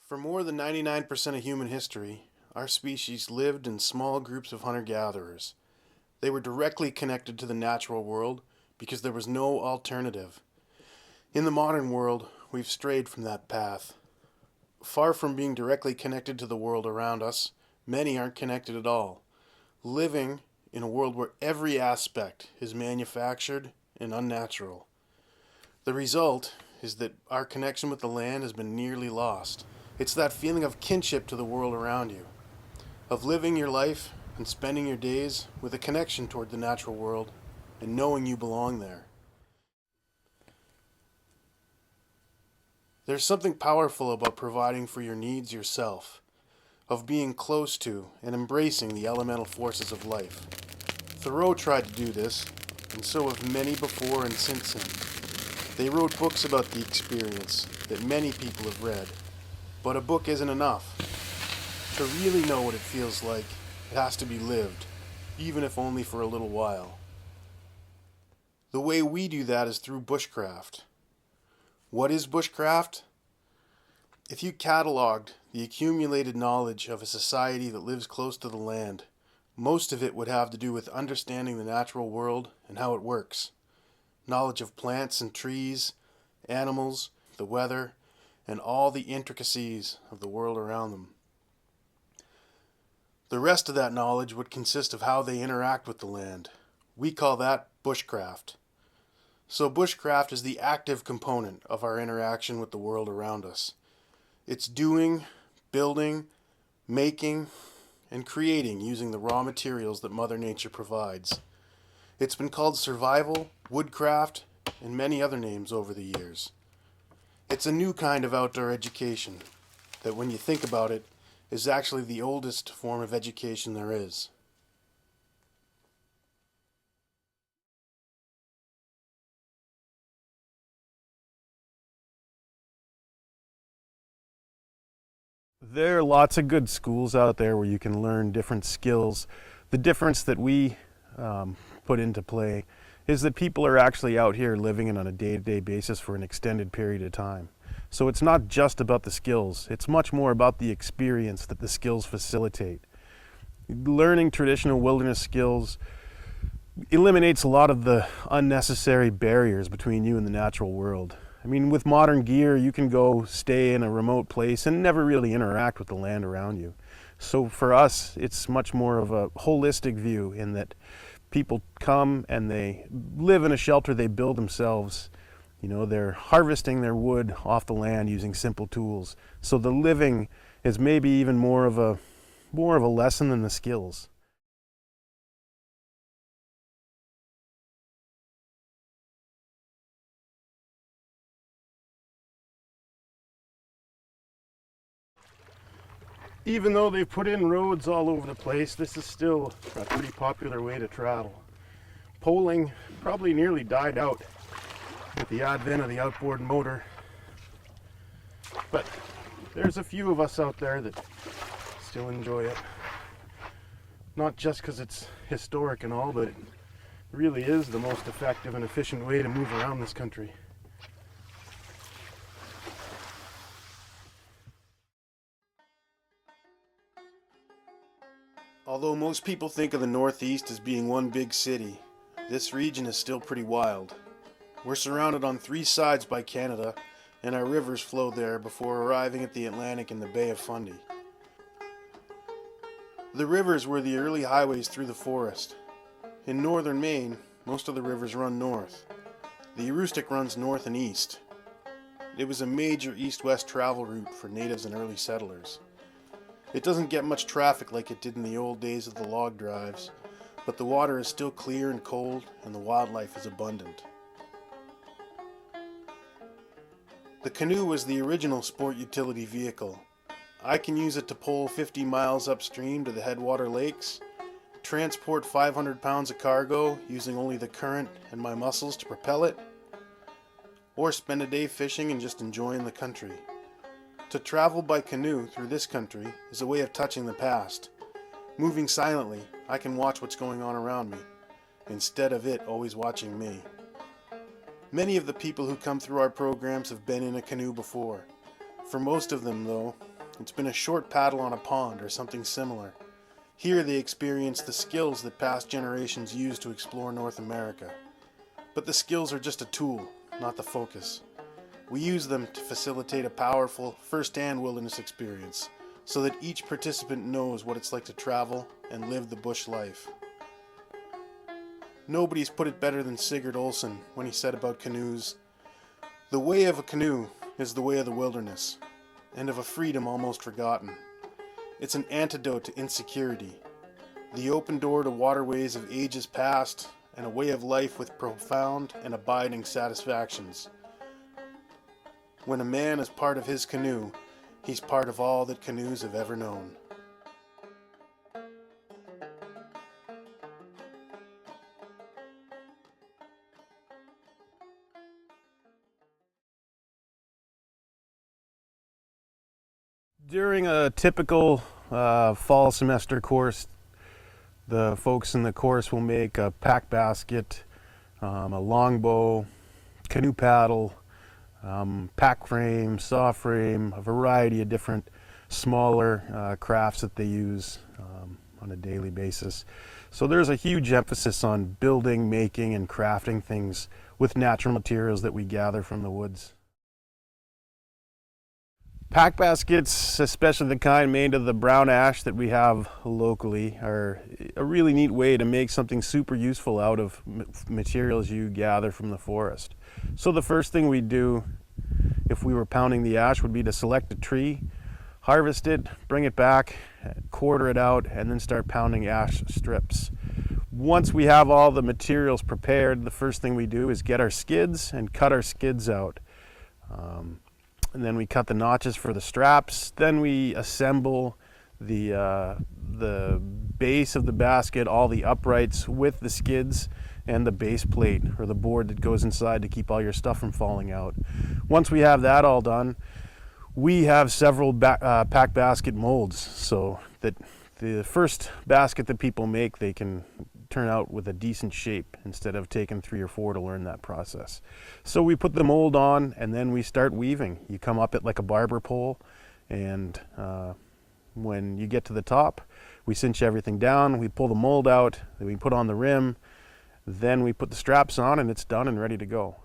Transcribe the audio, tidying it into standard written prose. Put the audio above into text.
For more than 99% of human history, our species lived in small groups of hunter-gatherers. They were directly connected to the natural world because there was no alternative. In the modern world, we've strayed from that path. Far from being directly connected to the world around us, many aren't connected at all, living in a world where every aspect is manufactured and unnatural. The result is that our connection with the land has been nearly lost. It's that feeling of kinship to the world around you, of living your life and spending your days with a connection toward the natural world and knowing you belong there. There's something powerful about providing for your needs yourself, of being close to and embracing the elemental forces of life. Thoreau tried to do this, and so have many before and since him. They wrote books about the experience that many people have read. But a book isn't enough. To really know what it feels like, it has to be lived, even if only for a little while. The way we do that is through bushcraft. What is bushcraft? If you cataloged the accumulated knowledge of a society that lives close to the land, most of it would have to do with understanding the natural world and how it works. Knowledge of plants and trees, animals, the weather, and all the intricacies of the world around them. The rest of that knowledge would consist of how they interact with the land. We call that bushcraft. So bushcraft is the active component of our interaction with the world around us. It's doing, building, making, and creating using the raw materials that Mother Nature provides. It's been called survival, woodcraft, and many other names over the years. It's a new kind of outdoor education that, when you think about it, is actually the oldest form of education there is. There are lots of good schools out there where you can learn different skills. The difference that we put into play is that people are actually out here living it on a day-to-day basis for an extended period of time. So it's not just about the skills, it's much more about the experience that the skills facilitate. Learning traditional wilderness skills eliminates a lot of the unnecessary barriers between you and the natural world. I mean, with modern gear, you can go stay in a remote place and never really interact with the land around you. So for us, it's much more of a holistic view in that people come and they live in a shelter they build themselves. You know, they're harvesting their wood off the land using simple tools. So the living is maybe even more of a lesson than the skills. Even though they've put in roads all over the place, this is still a pretty popular way to travel. Poling probably nearly died out with the advent of the outboard motor. But there's a few of us out there that still enjoy it. Not just because it's historic and all, but it really is the most effective and efficient way to move around this country. Although most people think of the Northeast as being one big city, this region is still pretty wild. We're surrounded on three sides by Canada, and our rivers flow there before arriving at the Atlantic in the Bay of Fundy. The rivers were the early highways through the forest. In northern Maine, most of the rivers run north. The Aroostook runs north and east. It was a major east-west travel route for natives and early settlers. It doesn't get much traffic like it did in the old days of the log drives, but the water is still clear and cold, and the wildlife is abundant. The canoe was the original sport utility vehicle. I can use it to pole 50 miles upstream to the headwater lakes, transport 500 pounds of cargo using only the current and my muscles to propel it, or spend a day fishing and just enjoying the country. To travel by canoe through this country is a way of touching the past. Moving silently, I can watch what's going on around me, instead of it always watching me. Many of the people who come through our programs have been in a canoe before. For most of them, though, It's been a short paddle on a pond or something similar. Here they experience the skills that past generations used to explore North America. But the skills are just a tool, not the focus. We use them to facilitate a powerful, first-hand wilderness experience, so that each participant knows what it's like to travel and live the bush life. Nobody's put it better than Sigurd Olsen when he said about canoes, "The way of a canoe is the way of the wilderness, and of a freedom almost forgotten. It's an antidote to insecurity, the open door to waterways of ages past, and a way of life with profound and abiding satisfactions. When a man is part of his canoe, he's part of all that canoes have ever known." During a typical fall semester course, the folks in the course will make a pack basket, a longbow, canoe paddle, pack frame, saw frame, a variety of different smaller crafts that they use on a daily basis. So there's a huge emphasis on building, making, and crafting things with natural materials that we gather from the woods. Pack baskets, especially the kind made of the brown ash that we have locally, are a really neat way to make something super useful out of materials you gather from the forest. So the first thing we do if we were pounding the ash would be to select a tree, harvest it, bring it back, quarter it out, and then start pounding ash strips. Once we have all the materials prepared, the first thing we do is get our skids and cut our skids out. And then we cut the notches for the straps. Then we assemble the base of the basket, all the uprights with the skids and the base plate or the board that goes inside to keep all your stuff from falling out. Once we have that all done, we have several pack basket molds so that the first basket that people make, they can turn out with a decent shape instead of taking 3 or 4 to learn that process. So we put the mold on and then we start weaving. You come up it like a barber pole, and when you get to the top, we cinch everything down, we pull the mold out, then we put on the rim, then we put the straps on, and it's done and ready to go.